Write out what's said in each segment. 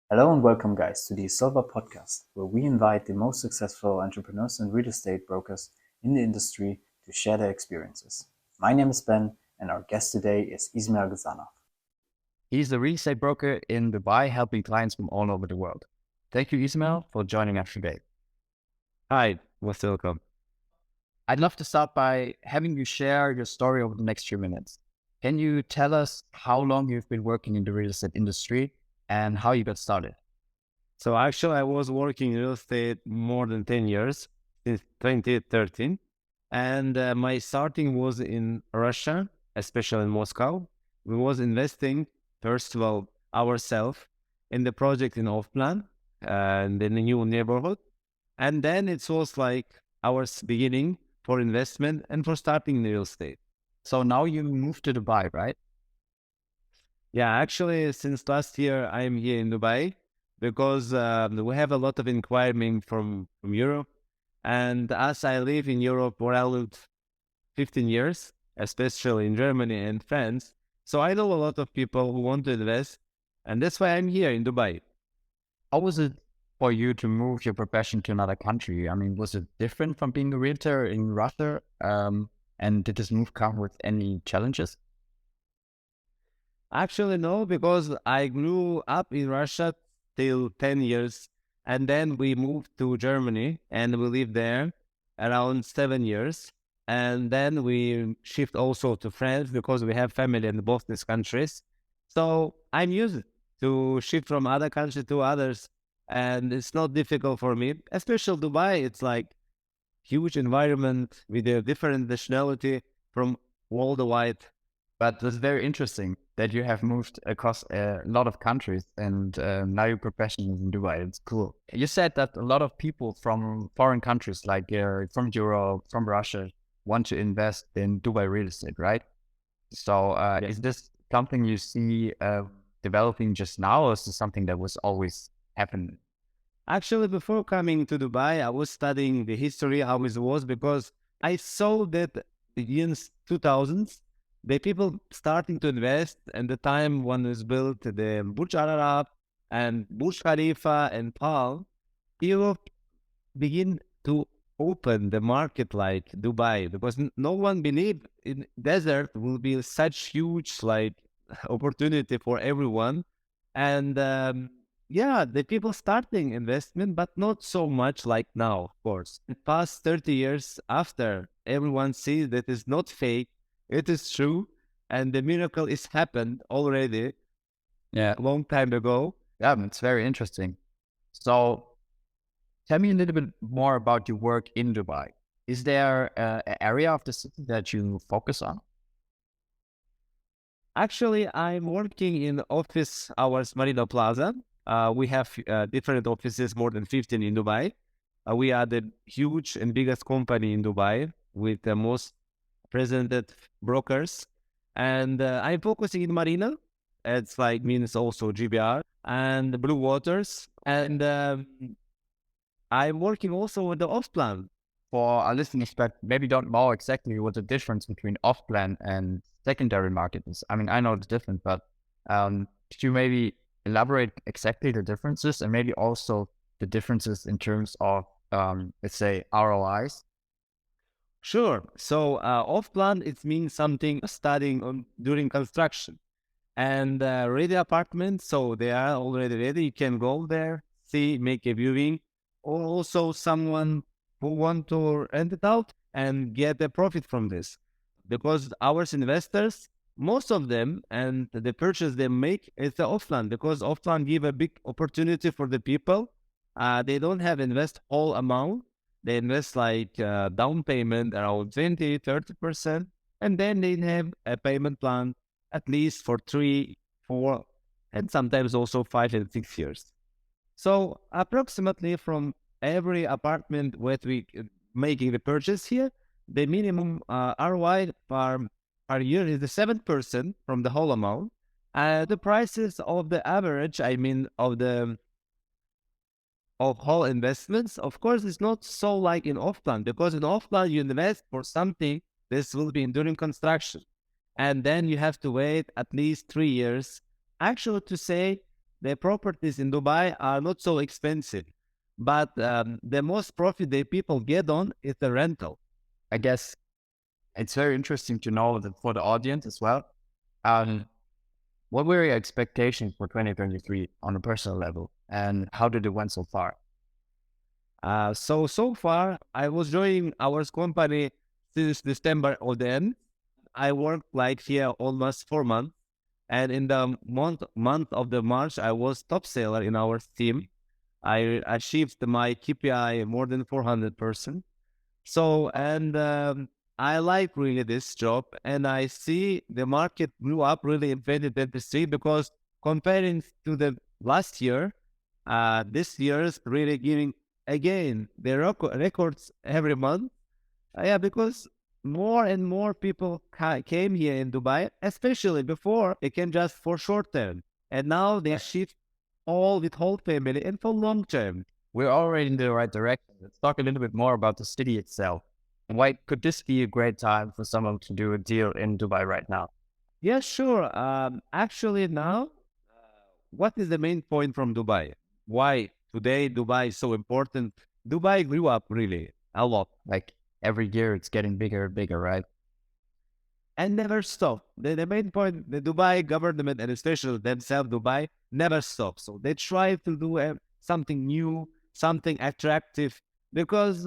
Hello and welcome, guys, to the Asolva Podcast, where we invite the most successful entrepreneurs and real estate brokers in the industry to share their experiences. My name is Ben, and our guest today is Ismail Gasanov. He's a real estate broker in Dubai, helping clients from all over the world. Thank you, Ismail, for joining us today. Hi, most welcome. I'd love to start by having you share your story over the next few minutes. Can you tell us how long you've been working in the real estate industry and how you got started? So actually, I was working in real estate more than 10 years, since 2013. And my starting was in Russia, especially in Moscow. We was investing, first of all, ourselves in the project in off-plan and in a new neighborhood. And then it was like our beginning for investment and for starting in real estate. So now you moved to Dubai, right? Yeah, actually, since last year, I'm here in Dubai because we have a lot of inquiry from Europe. And as I live in Europe for around 15 years, especially in Germany and France, so I know a lot of people who want to invest. And that's why I'm here in Dubai. How was it for you to move your profession to another country? I mean, was it different from being a realtor in Russia? And did this move come with any challenges? Actually, no, because I grew up in Russia till 10 years. And then we moved to Germany and we lived there around 7 years. And then we shift also to France because we have family in both these countries. So I'm used to shift from other country to others. And it's not difficult for me, especially Dubai. It's like huge environment with a different nationality from worldwide. But it's very interesting that you have moved across a lot of countries and now your profession is in Dubai. It's cool. You said that a lot of people from foreign countries, like from Europe, from Russia, want to invest in Dubai real estate, right? So is this something you see developing just now, or is this something that was always happening? Actually, before coming to Dubai, I was studying the history, how it was, because I saw that the years 2000s, the people starting to invest, and the time when was built the Burj Al Arab and Burj Khalifa and Pal, Europe begin to open the market like Dubai, because no one believed in desert will be such huge like opportunity for everyone. And yeah, the people starting investment, but not so much like now, of course. The past 30 years after, everyone sees that it's not fake, it is true, and the miracle is happened already Yeah, a long time ago. yeah, it's very interesting. So tell me a little bit more about your work in Dubai. Is there an area of the city that you focus on? Actually, I'm working in office hours Marina Plaza. We have different offices, more than 15 in Dubai. We are the huge and biggest company in Dubai with the most presented brokers. And I'm focusing in Marina. It's like means also GBR and Blue Waters. And I'm working also with the off plan. For our listeners that maybe don't know exactly what the difference between off-plan and secondary market is. I mean, I know the difference, but could you maybe elaborate exactly the differences and maybe also the differences in terms of, let's say, ROIs? Sure. So off plan, it means something studying on during construction. And ready apartments, so they are already ready. You can go there, see, make a viewing, or also someone who want to rent it out and get a profit from this. Because our investors, most of them, and the purchase they make is the offline, because offline give a big opportunity for the people. They don't have invest whole amount. They invest like down payment around 20, 30%, and then they have a payment plan at least for 3, 4, and sometimes also 5 and 6 years. So approximately from every apartment where we making the purchase here, the minimum ROI per year is the 7% from the whole amount. The prices of the average, I mean, of whole investments, of course, it's not so like in off-plan, because in off-plan you invest for something this will be during construction, and then you have to wait at least 3 years. Actually, to say the properties in Dubai are not so expensive, but the most profit the people get on is the rental. I guess it's very interesting to know that for the audience as well. What were your expectations for 2023 on a personal level, and how did it went so far? So far, I was joining our company since December or then. I worked like here almost 4 months. And in the month of the March, I was top seller in our team. I achieved my KPI more than 400%. So, and I like really this job, and I see the market grew up really in 2023 because comparing to the last year, this year's really giving again the records every month. Yeah, because more and more people came here in Dubai, especially before they came just for short term, and now they shift all with whole family and for long term. We're already in the right direction. Let's talk a little bit more about the city itself. Why could this be a great time for someone to do a deal in Dubai right now? Yeah, sure. Actually, now, what is the main point from Dubai? Why today Dubai is so important? Dubai grew up really a lot. Like every year it's getting bigger and bigger, right? And never stop. The main point, the Dubai government and especially themselves, Dubai, never stop. So they try to do something new, something attractive, because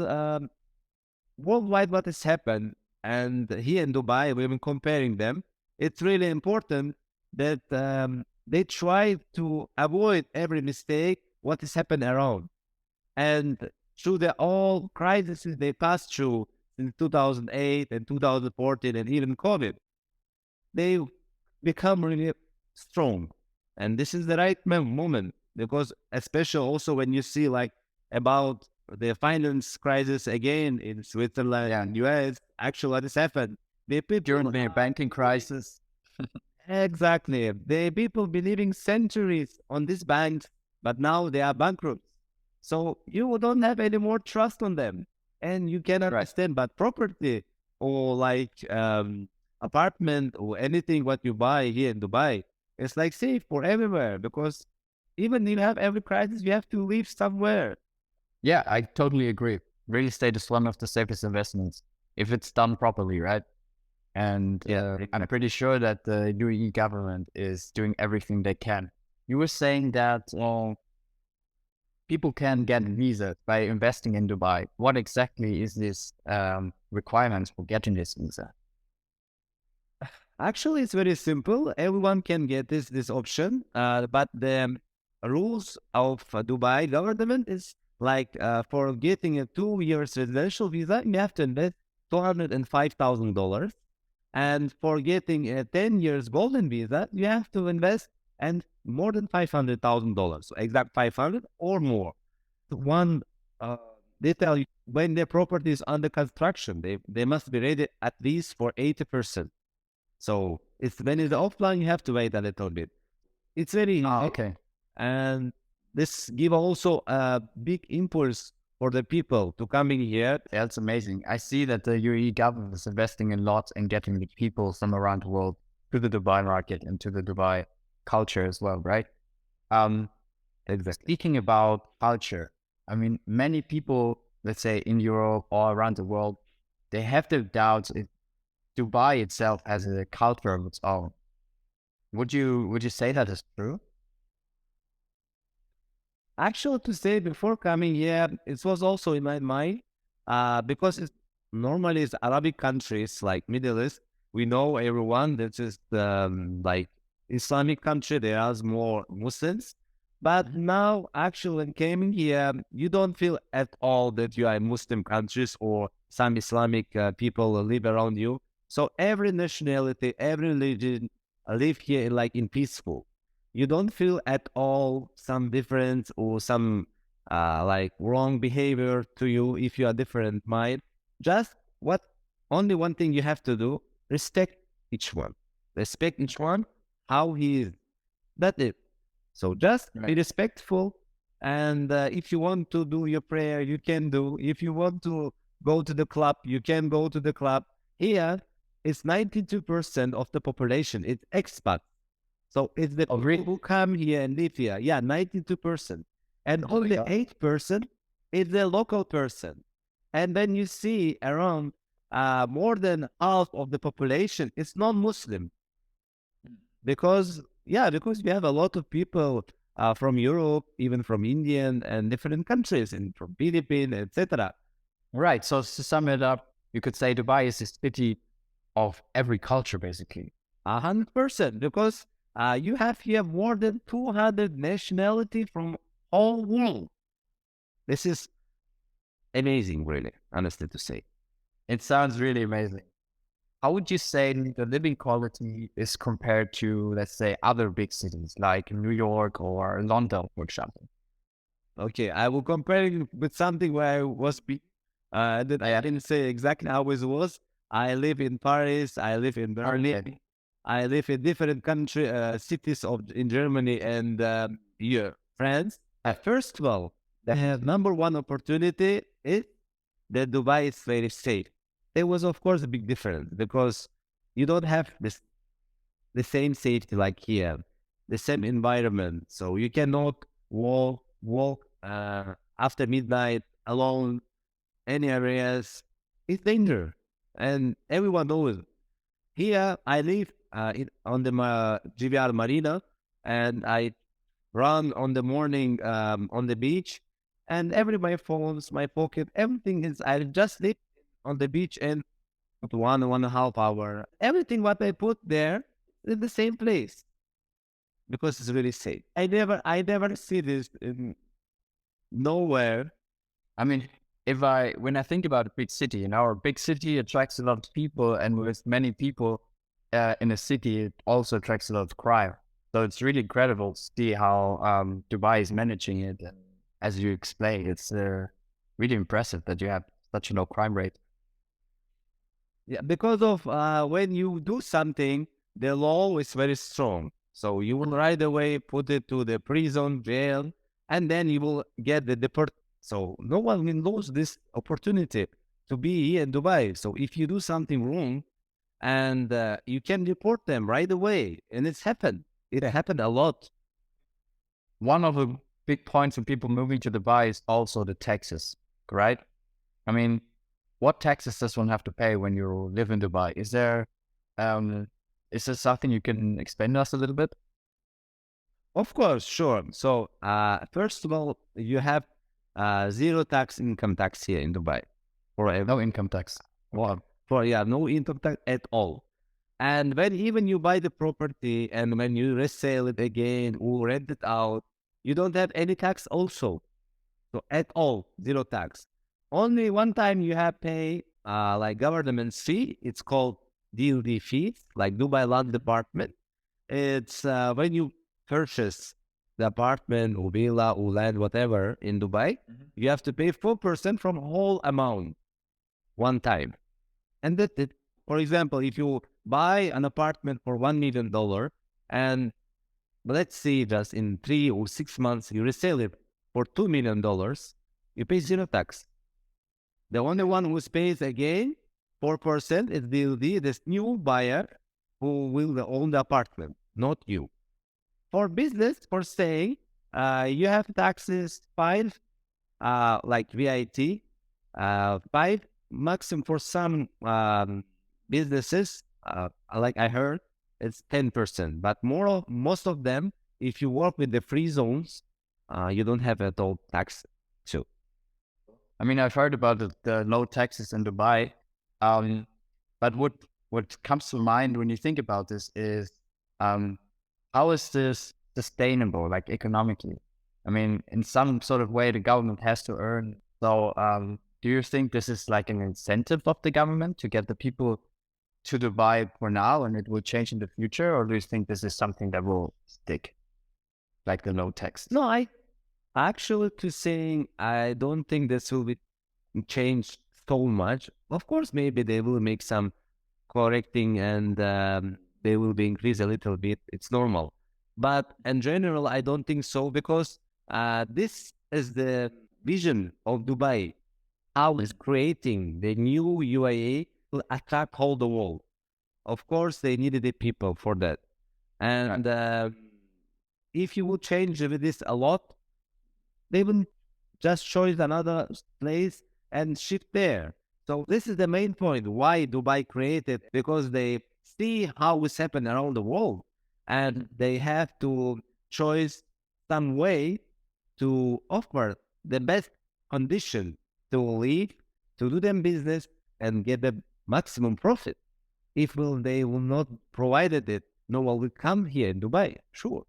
worldwide what has happened, and here in Dubai, we've been comparing them. It's really important that they try to avoid every mistake, what has happened around. And through the all crises they passed through in 2008 and 2014 and even COVID, they become really strong. And this is the right moment, because especially also when you see like about the finance crisis again in Switzerland and US, actually what has happened. The people During the banking crisis. exactly. The people believing centuries on these banks, but now they are bankrupt. So you don't have any more trust on them, and you can understand. But property or like apartment or anything what you buy here in Dubai, it's like safe for everywhere, because even if you have every crisis, you have to live somewhere. Yeah, I totally agree. Real estate is one of the safest investments if it's done properly, right? And I'm pretty sure that the UAE government is doing everything they can. You were saying that people can get visas by investing in Dubai. What exactly is this requirements for getting this visa? Actually, it's very simple. Everyone can get this option, but the rules of Dubai government is like for getting a 2 year residential visa, you have to invest $205,000, and for getting a 10 years golden visa, you have to invest and more than $500,000, so exact 500 or more. One, they tell you when their property is under construction, they must be ready at least for 80%. So it's when it's offline, you have to wait a little bit. It's very okay. And this give also a big impulse for the people to coming here. That's amazing. I see that the UAE government is investing a lot in getting the people from around the world to the Dubai market and to the Dubai culture as well, right? Exactly. Speaking about culture, I mean, many people, let's say in Europe or around the world, they have their doubts if Dubai itself has a culture of its own. Would you say that is true? Actually, to say before coming here, it was also in my mind, because it's normally it's Arabic countries like Middle East. We know everyone that is like Islamic country. There are more Muslims, but now actually when coming here, you don't feel at all that you are in Muslim countries or some Islamic people live around you. So every nationality, every religion live here like in peaceful. You don't feel at all some difference or some like wrong behavior to you if you are different mind. Just what only one thing you have to do: respect each one. Respect each one how he is. That's it. So just be respectful. And if you want to do your prayer, you can do. If you want to go to the club, you can go to the club. Here, it's 92% of the population. It's expat. So it's the Oh, people really? who come here and live here. Yeah, 92%. And Oh my only God. 8% is the local person. And then you see around more than half of the population is non-Muslim because we have a lot of people from Europe, even from Indian and different countries, and from Philippines, etc. Right. So to sum it up, you could say Dubai is a city of every culture, basically. 100%, because you have here more than 200 nationality from all world. This is amazing, really, honestly to say. It sounds really amazing. How would you say the living quality is compared to, let's say, other big cities like New York or London, for example? Okay, I will compare it with something where I was. That I didn't say exactly how it was. I live in Paris. I live in Berlin. Okay. I live in different cities in Germany and here, France. First of all, the number one opportunity is that Dubai is very safe. There was, of course, a big difference because you don't have the same safety like here, the same environment. So you cannot walk after midnight alone. Any areas, it's danger, and everyone knows. Here, I live on the GVR Marina, and I run on the morning on the beach, and my phones, my pocket, everything is. I just live on the beach and 1.5 hour. Everything what I put there is the same place because it's really safe. I never see this in nowhere. I mean, when I think about a big city, a big city attracts a lot of people, and with many people in a city, it also attracts a lot of crime. So it's really incredible to see how Dubai is managing it. And as you explained, it's really impressive that you have such a low crime rate. Yeah, because of when you do something, the law is very strong. So you will right away put it to the prison, jail, and then you will get the deport. So no one will lose this opportunity to be here in Dubai. So if you do something wrong, and you can report them right away, and it's happened. It happened a lot. One of the big points of people moving to Dubai is also the taxes, right? I mean, what taxes does one have to pay when you live in Dubai? Is there something you can explain to us a little bit? Of course, sure. So first of all, you have zero income tax here in Dubai. No income tax. Well, no income tax at all. And when even you buy the property and when you resell it again or rent it out, you don't have any tax also. So at all, zero tax. Only one time you have pay like government fee. It's called DLD fees, like Dubai Land Department. It's when you purchase the apartment or villa or land, whatever in Dubai, you have to pay 4% from whole amount one time. And that's it. For example, if you buy an apartment for $1 million and let's say just in 3 or 6 months you resell it for $2 million, you pay zero tax. The only one who pays again 4% is this new buyer who will own the apartment, not you. For business, for staying, you have taxes 5, like VAT, 5 maximum for some businesses. Like I heard, it's 10%. But most of them, if you work with the free zones, you don't have at all tax too. I mean, I've heard about the low taxes in Dubai, but what comes to mind when you think about this is how is this sustainable, like economically? I mean, in some sort of way, the government has to earn. So, do you think this is like an incentive of the government to get the people to Dubai for now, and it will change in the future, or do you think this is something that will stick, like the low tax? No, I actually I don't think this will be changed so much. Of course, maybe they will make some correcting and they will be increased a little bit. It's normal. But in general, I don't think so because this is the vision of Dubai. How is creating the new UAE to attract all the world. Of course, they needed the people for that. And if you would change with this a lot, they will just choose another place and shift there. So this is the main point why Dubai created, because they see how it's happening around the world, and they have to choose some way to offer the best condition to live, to do them business, and get the maximum profit. If they will not provided it, no one will come here in Dubai. Sure.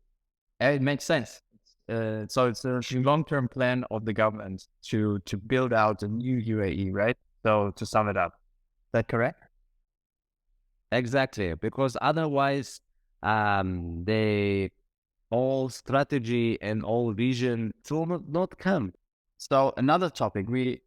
It makes sense. So it's a long-term plan of the government to build out a new UAE, right? So to sum it up, is that correct? Exactly, because otherwise, the all strategy and all vision will not come. So another topic, we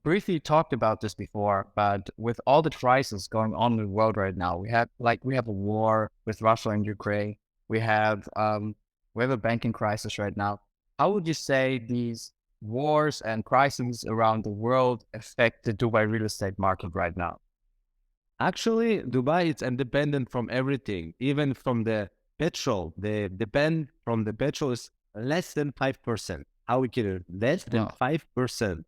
briefly talked about this before, but with all the crises going on in the world right now, we have a war with Russia and Ukraine. We have a banking crisis right now. How would you say these wars and crises around the world affect the Dubai real estate market right now? Actually, Dubai is independent from everything, even from the petrol. They depend from the petrol is less than 5%. How we can less than 5%?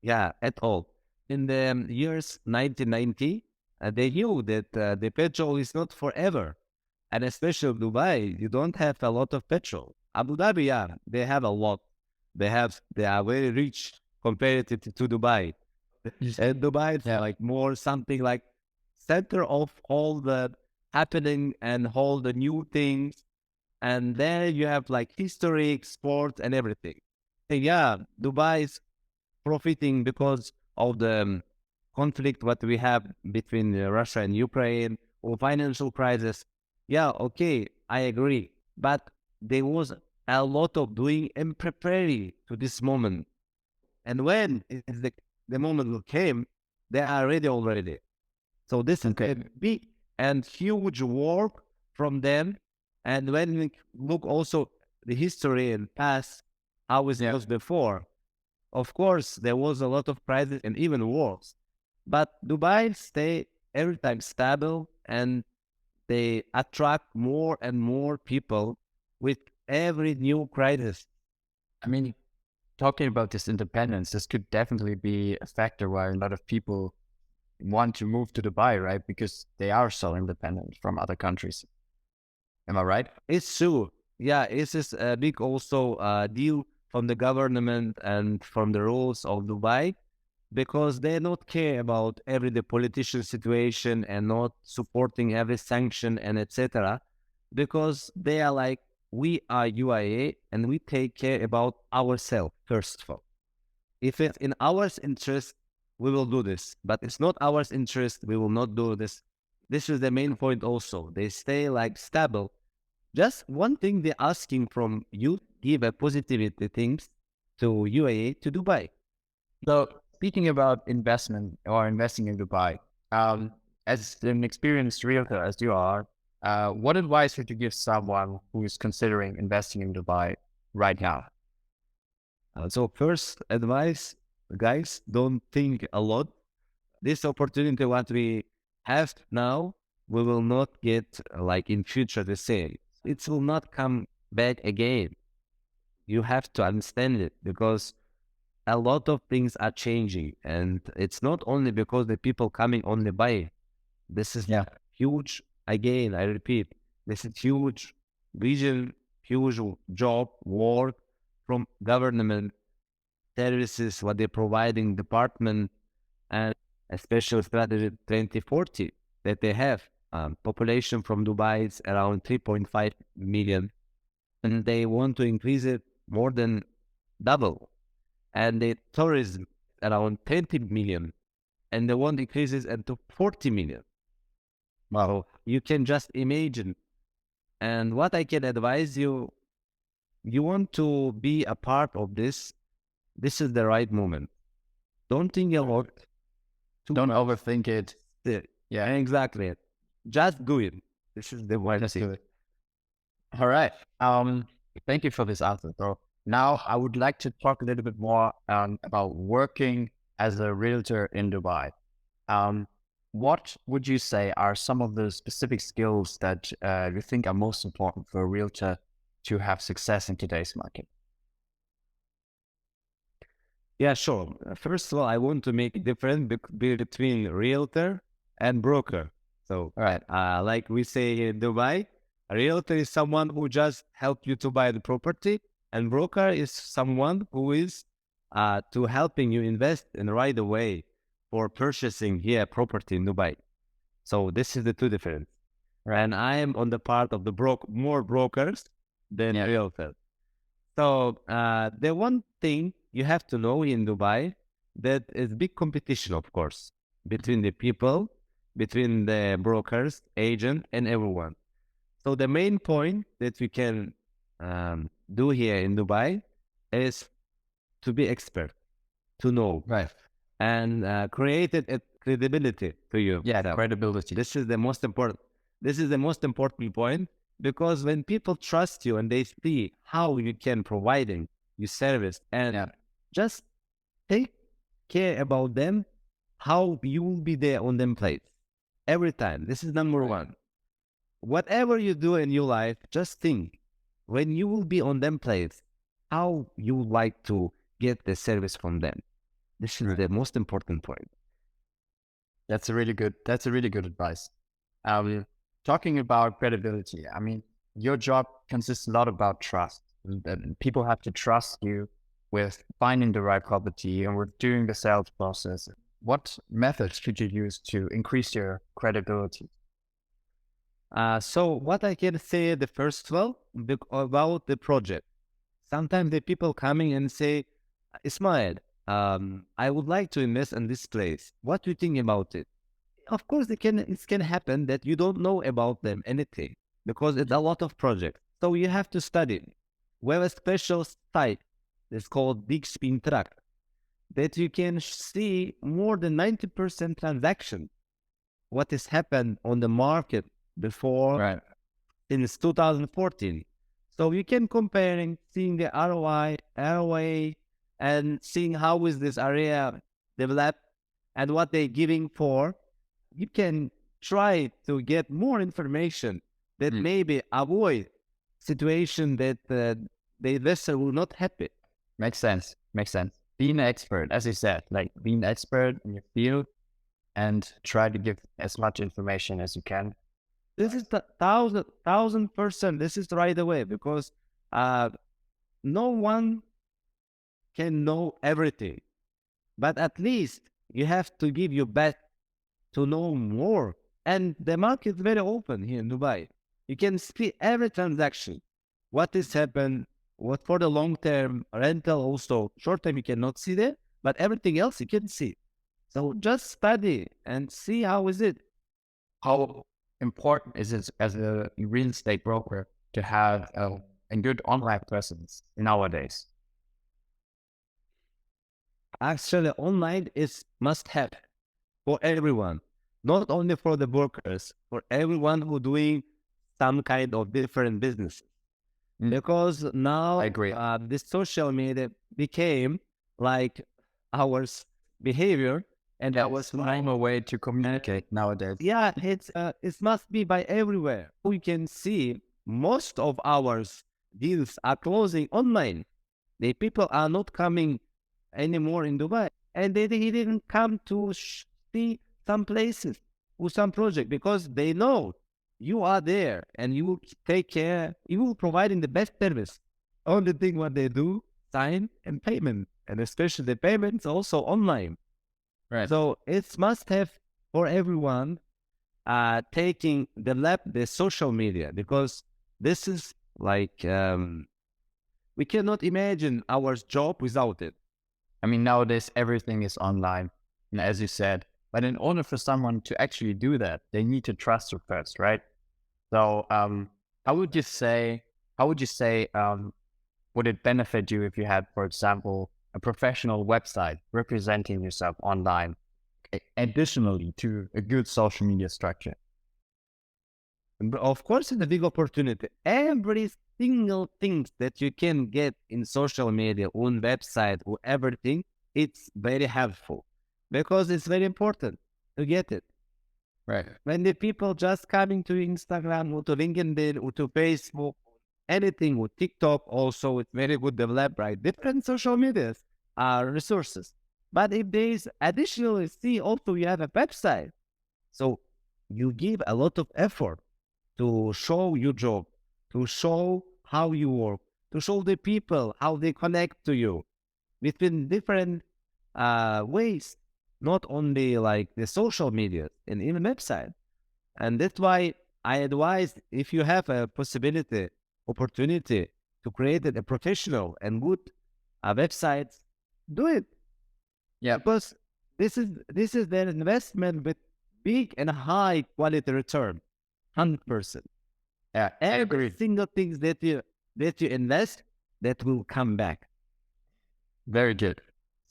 Yeah, at all. In the years 1990, they knew that the petrol is not forever, and especially Dubai, you don't have a lot of petrol. Abu Dhabi, yeah, they have a lot. They are very rich compared to Dubai. And Dubai is like more something like center of all the happening and all the new things. And there you have like history, sports, and everything. And yeah, Dubai is profiting because of the conflict what we have between Russia and Ukraine or financial crisis. Yeah, okay, I agree. But there was a lot of doing and preparing to this moment. And when the moment will came, they are ready already. So this is a big and huge work from them. And when we look also the history and past, how it was before, of course, there was a lot of crisis and even wars. But Dubai stay every time stable, and they attract more and more people with every new crisis. I mean, talking about this independence, this could definitely be a factor why a lot of people want to move to Dubai, right? Because they are so independent from other countries. Am I right? It's true. Yeah, it's just a big also deal from the government and from the rules of Dubai, because they not care about every the politician situation and not supporting every sanction and etc. Because they are like, we are UAE and we take care about ourselves first of all. If it's in our interest, we will do this. But it's not our interest, we will not do this. This is the main point also. They stay like stable. Just one thing they're asking from you, give a positivity things to UAE, to Dubai. So speaking about investment or investing in Dubai, as an experienced realtor as you are, what advice would you give someone who is considering investing in Dubai right now? So first advice, guys, don't think a lot. This opportunity what we have now, we will not get like in future the same. It will not come back again. You have to understand it, because a lot of things are changing, and it's not only because the people coming only buy. This is huge. Again, I repeat, this is huge vision, huge job, work from government services, what they're providing department, and a special strategy 2040 that they have. Population from Dubai is around 3.5 million, and they want to increase it more than double. And the tourism around 20 million, and they want to increase it into 40 million. Wow, you can just imagine. And what I can advise you, you want to be a part of this, this is the right moment. Don't think a lot. Don't overthink it. Yeah, exactly. Just do it. This is the way to do it. All right. Thank you for this answer, bro. Now, I would like to talk a little bit more about working as a realtor in Dubai. what would you say are some of the specific skills that you think are most important for a realtor to have success in today's market? Yeah, sure. First of all, I want to make a difference between realtor and broker. So, All right. like we say in Dubai, a realtor is someone who just help you to buy the property, and broker is someone who is to helping you invest in right away for purchasing here property in Dubai. So this is the two difference. Right. And I am on the part of the more brokers than realtors. So the one thing you have to know in Dubai, that is big competition, of course, between the people, between the brokers, agent, and everyone. So the main point that we can do here in Dubai is to be expert, to know, Right. and create a credibility to you. Yeah, So credibility. this is the most important. This is the most important point, because when people trust you and they see how you can providing your service and just take care about them, how you will be there on them place every time. This is number one. Whatever you do in your life, just think when you will be on them place, how you would like to get the service from them. This is the most important point. That's a really good advice. Talking about credibility, I mean, your job consists a lot about trust. People have to trust you with finding the right property and with doing the sales process. What methods could you use to increase your credibility? So what I can say the first well about the project. Sometimes the people coming and say, Ismail, I would like to invest in this place. What do you think about it? Of course, it can happen that you don't know about them anything, because it's a lot of projects. So you have to study. We have a special site. It's called Big Spin Track, that you can see more than 90% transaction. What has happened on the market before since 2014. So you can comparing, seeing the ROI, ROA, and seeing how is this area developed and what they're giving for. You can try to get more information that maybe avoid situation that the investor will not happy. Makes sense. Being an expert, as you said, like being an expert in your field and try to give as much information as you can. This is the 1,000%. This is right away, because no one can know everything, but at least you have to give your best to know more. And the market is very open here in Dubai. You can see every transaction, what is happened, what for the long term rental, also short term you cannot see that, but everything else you can see. So just study and see how is it. How important is it as a real estate broker to have a good online presence nowadays? Actually, online is must have for everyone, not only for the brokers, for everyone who doing some kind of different business. Because now I agree. This social media became like our behavior, and that was a way to communicate nowadays. Yeah, it must be by everywhere. We can see most of our deals are closing online. The people are not coming anymore in Dubai, and they didn't come to see some places or some project, because they know you are there and you will take care, you will providing the best service. Only thing what they do, sign and payment, and especially the payments also online. Right. So it's must have for everyone taking the social media, because this is like we cannot imagine our job without it. I mean, nowadays everything is online, and as you said, but in order for someone to actually do that, they need to trust you first, right? So, how would you say, would it benefit you if you had, for example, a professional website representing yourself online, additionally to a good social media structure? Of course, it's a big opportunity. Every single thing that you can get in social media, on website, or everything, it's very helpful, because it's very important to get it. Right. When the people just coming to Instagram or to LinkedIn or to Facebook, anything with TikTok also, it's very good developed, right? Different social medias are resources. But if there is additionally, see also you have a website. So you give a lot of effort to show your job, to show how you work, to show the people how they connect to you between different ways, not only like the social media and even website. And that's why I advise if you have a possibility, opportunity to create a professional and good website, do it. Yeah. Because this is the investment with big and high quality return, 100%. Yeah. I Every agree. single thing that you invest, that will come back. Very good.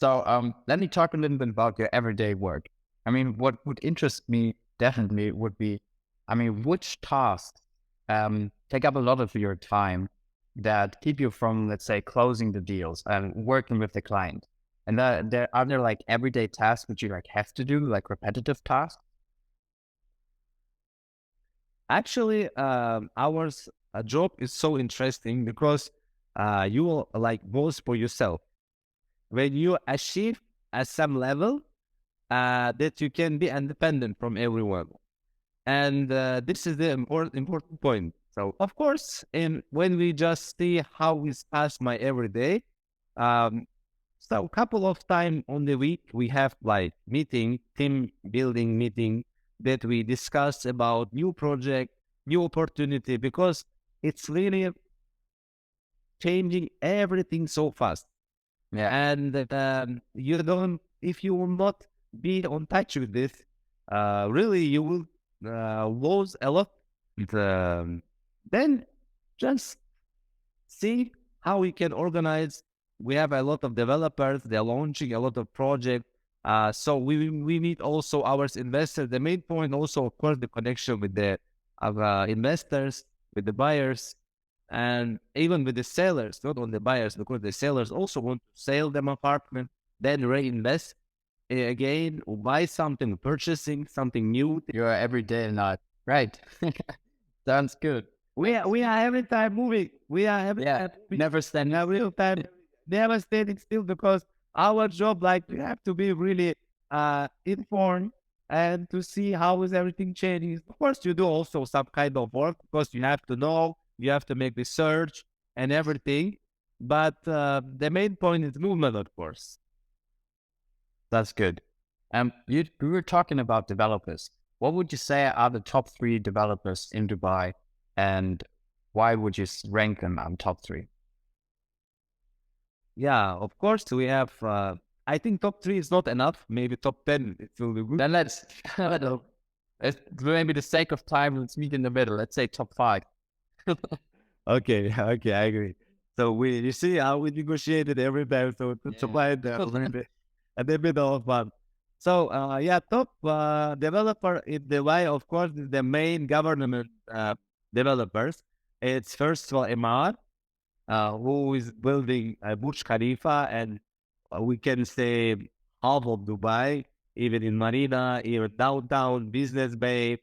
So let me talk a little bit about your everyday work. I mean, what would interest me definitely would be, I mean, which tasks take up a lot of your time that keep you from, let's say, closing the deals and working with the client? And are there like everyday tasks which you like have to do, like repetitive tasks? Actually, our job is so interesting because you will like both for yourself. When you achieve at some level, that you can be independent from everyone. And this is the important point. So, of course, when we just see how is pass my everyday, um, so a couple of time on the week, we have like team building meeting that we discuss about new project, new opportunity, because it's really changing everything so fast. Yeah. And you don't, if you will not be on touch with this, really you will lose a lot. Um, then just see how we can organize. We have a lot of developers, they're launching a lot of projects. So we need also our investors. The main point also, of course, the connection with the investors, with the buyers, and even with the sellers, not only the buyers, because the sellers also want to sell them apartment, then reinvest again, or buy something, purchasing something new. Your everyday life. Right. Sounds good. We are every time moving. We are every Yeah. time moving. Never standing. Real time, never standing still, because our job, like, we have to be really informed and to see how is everything changing. Of course, you do also some kind of work because you have to know, you have to make research and everything. But the main point is movement, of course. That's good. We were talking about developers. What would you say are the top 3 developers in Dubai, and why would you rank them on top 3? Yeah, of course, we have. I think top 3 is not enough. Maybe top 10 it will be good. Then let's maybe the sake of time, let's meet in the middle. Let's say top 5. Okay, okay, I agree. So you see how we negotiated every time, so to Yeah. find at the middle of one. So yeah, top developer in Dubai, of course, is the main government developers. It's first of all Emar, who is building Burj Khalifa, and we can say half of Dubai, even in Marina, even downtown, Business Bay.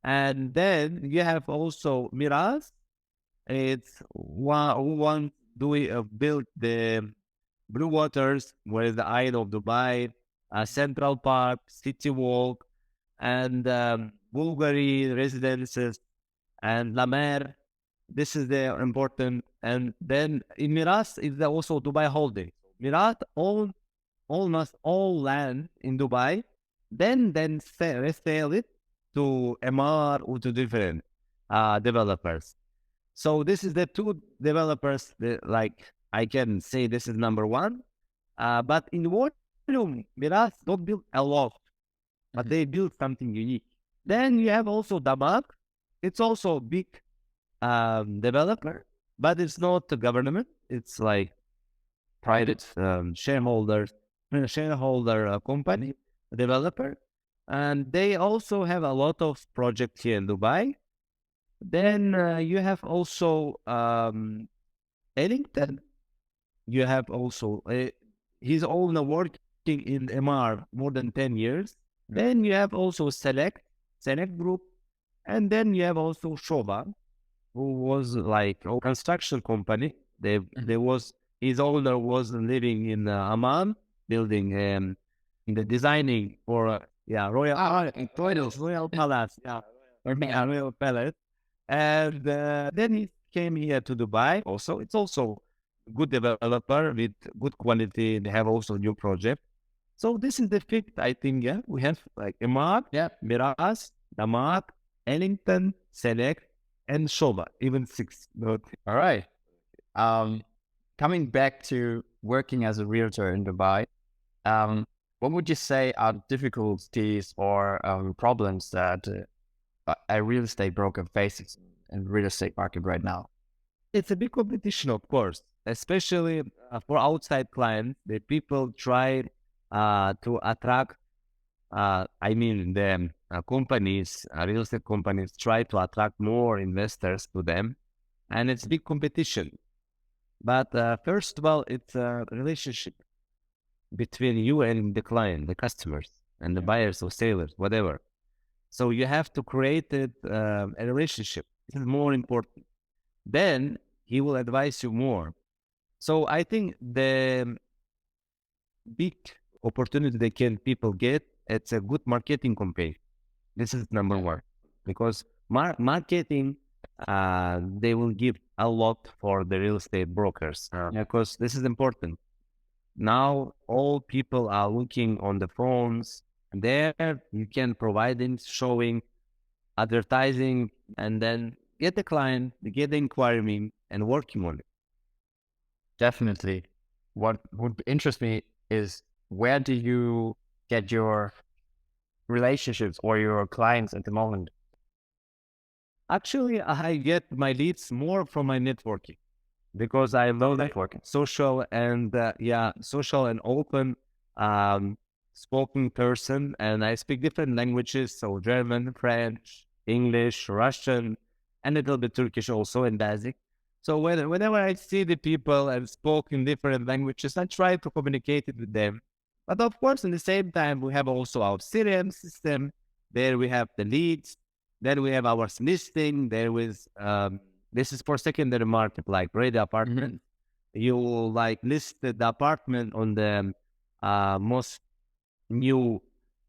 And then you have also Miraz. It's one who wants to build the Blue Waters, where is the Isle of Dubai, Central Park, City Walk, and Bulgari residences, and La Mer. This is the important. And then in Miras is also Dubai Holding. Miras own almost all land in Dubai, then resell it to MR or to different developers. So this is the 2 developers that, like, I can say this is number 1. But in volume, Miras don't build a lot, but they build something unique. Then you have also Damak. It's also a big developer, but it's not the government. It's like private shareholder company, developer. And they also have a lot of projects here in Dubai. Then you have also Ellington. You have also, he's only working in MR more than 10 years. Then you have also Select. Select Group. And then you have also Shoba, who was like a construction company. There was his owner was living in Amman, building in the designing for Royal Palace, Royal Palace. And then he came here to Dubai. Also, it's also good developer with good quality. They have also new project. So this is the fit, I think. Yeah, we have like Emad, Miraz, Damat, Ellington, Select, and Shoba, even 6. All right. Coming back to working as a realtor in Dubai, what would you say are difficulties or problems that a real estate broker faces in the real estate market right now? It's a big competition, of course, especially for outside clients. The people try to attract, the companies, real estate companies try to attract more investors to them, and it's big competition. But first of all, it's a relationship between you and the client, the customers, and the buyers or sellers, whatever. So you have to create a relationship. This is more important. Then he will advise you more. So I think the big opportunity they can people get, it's a good marketing campaign. This is number one, because marketing, they will give a lot for the real estate brokers, because this is important. Now all people are looking on the phones. There you can provide them showing, advertising, and then get the client, get the inquiry, and working on it. Definitely. What would interest me is, where do you get your relationships or your clients at the moment? Actually, I get my leads more from my networking, because I love Networking. social and social and open spoken person, and I speak different languages, so German, French, English, Russian, and a little bit Turkish also, and basic. So whenever I see the people and spoke in different languages, I try to communicate it with them. But of course, in the same time, we have also our CRM system. There we have the leads. Then we have our listing. There is this is for secondary market, like ready apartment. You like list the apartment on the most new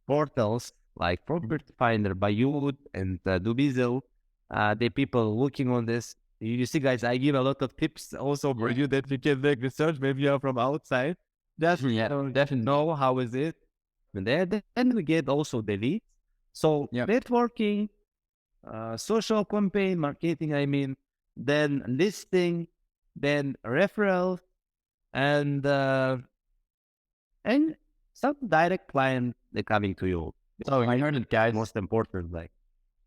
portals like Property Finder, Bayut, and Dubizzle. The people looking on this. You see, guys, I give a lot of tips also for you that you can make research. Maybe you're from outside. Just definitely know how is it. And then we get also the leads. So networking, social campaign, marketing, then listing, then referral, and some direct client they coming to you. So you heard it, guys. Most important, like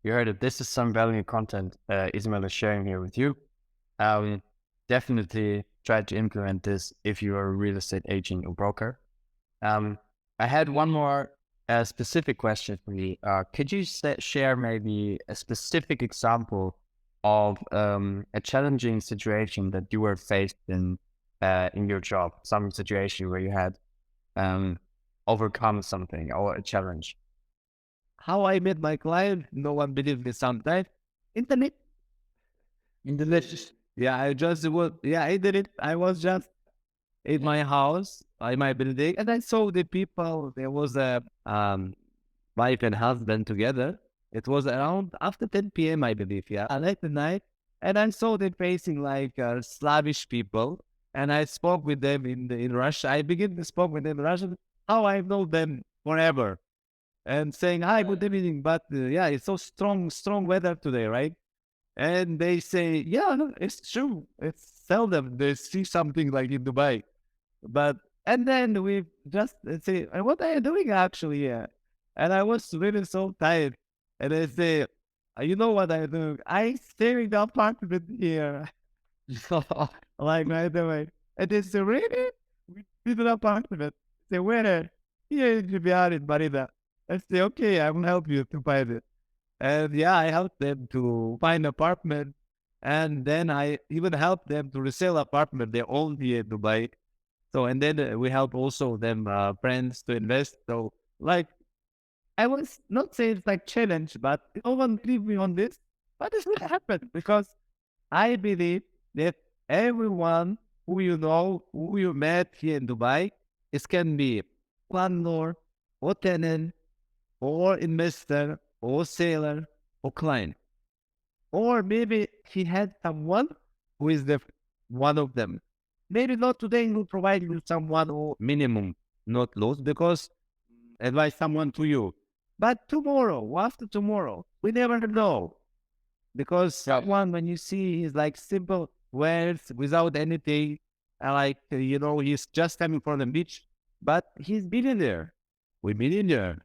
you heard it. This is some valuable content Ismail is sharing here with you. Definitely try to implement this if you are a real estate agent or broker. I had one more specific question for you. Could you share maybe a specific example of a challenging situation that you were faced in your job? Some situation where you had overcome something or a challenge? How I met my client, no one believed me sometimes. Internet. Yeah, I did it. I was just in my house, in my building, and I saw the people. There was a wife and husband together. It was around after 10 p.m., I believe, late at night. And I saw them facing like Slavish people. And I spoke with them in Russian. I began to speak with them in Russian. How I know them forever. And saying, hi, good evening. But it's so strong weather today, right? And they say, yeah, no, it's true. It's seldom they see something like in Dubai. And then we just say, what are you doing actually here? And I was really so tired. And I say, you know what I do? I stay in the apartment here. Like right away. And they say, really? We did an apartment. I say, where? Here in Jubiarit, Marina. I say, okay, I will help you to find it. And I helped them to find an apartment. And then I even helped them to resell apartment they own here in Dubai. So, and then we help also them friends to invest. So, like, I was not saying it's like challenge, but no one believe me on this. But this will happen because I believe that everyone who you know, who you met here in Dubai, it can be landlord or tenant or investor or seller or client. Or maybe he had someone who is the one of them. Maybe not today he will provide you someone who minimum, not loss, because advise someone to you. But tomorrow, or after tomorrow, we never know. Because someone, when you see, he's like simple wealth without anything, he's just coming from the beach, but he's billionaire. We millionaire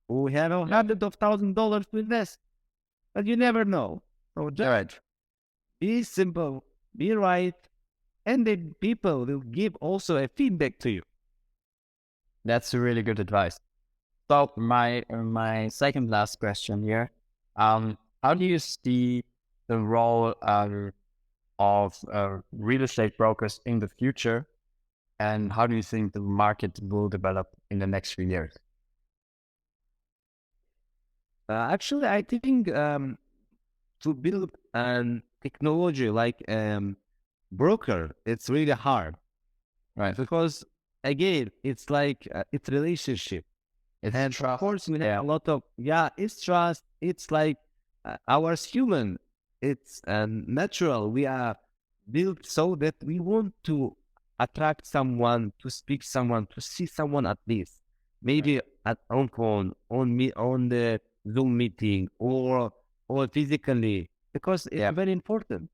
who have hundreds of $1,000s to invest, but you never know. So just be simple, be right, and the people will give also a feedback to you. That's a really good advice. So my second last question here, how do you see the role of real estate brokers in the future, and how do you think the market will develop in the next few years? Actually, I think to build an technology like broker, it's really hard, Right. because again, it's like it's relationship. And trust. of course, we have a lot of, it's trust. It's like ours human. It's natural. We are built so that we want to attract someone, to speak someone, to see someone at least. Maybe at on phone, on the Zoom meeting, or physically, because it's very important.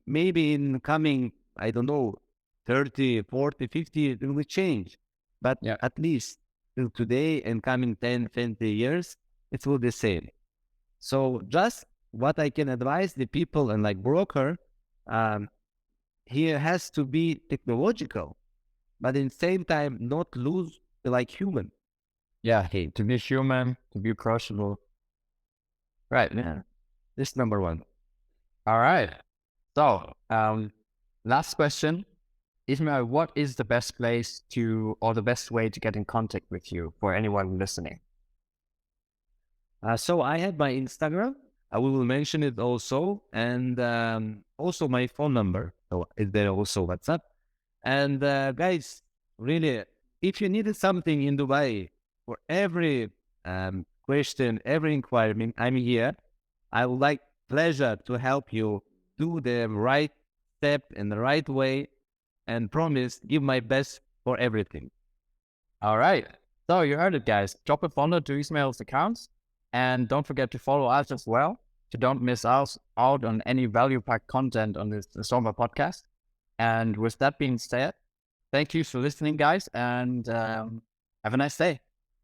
Maybe in coming, I don't know, 30, 40, 50, it will change. But at least till today and coming 10, 20 years, it will be the same. So just what I can advise the people and like broker, here has to be technological, but in the same time, not lose like human. Yeah, to be human, to be approachable. Right. Yeah. This is number one. All right. So, last question. Ismail, what is the best place or the best way to get in contact with you for anyone listening? So I have my Instagram. We will mention it also. And also my phone number. So is there also WhatsApp? And guys, really, if you needed something in Dubai, for every question, every inquiry, I'm here. I would like pleasure to help you do the right step in the right way, and promise give my best for everything. All right. So you heard it, guys. Drop a follow to Ismail's accounts, and don't forget to follow us as well to don't miss out on any value-packed content on this Asolva podcast. And with that being said, thank you for listening, guys, and have a nice day.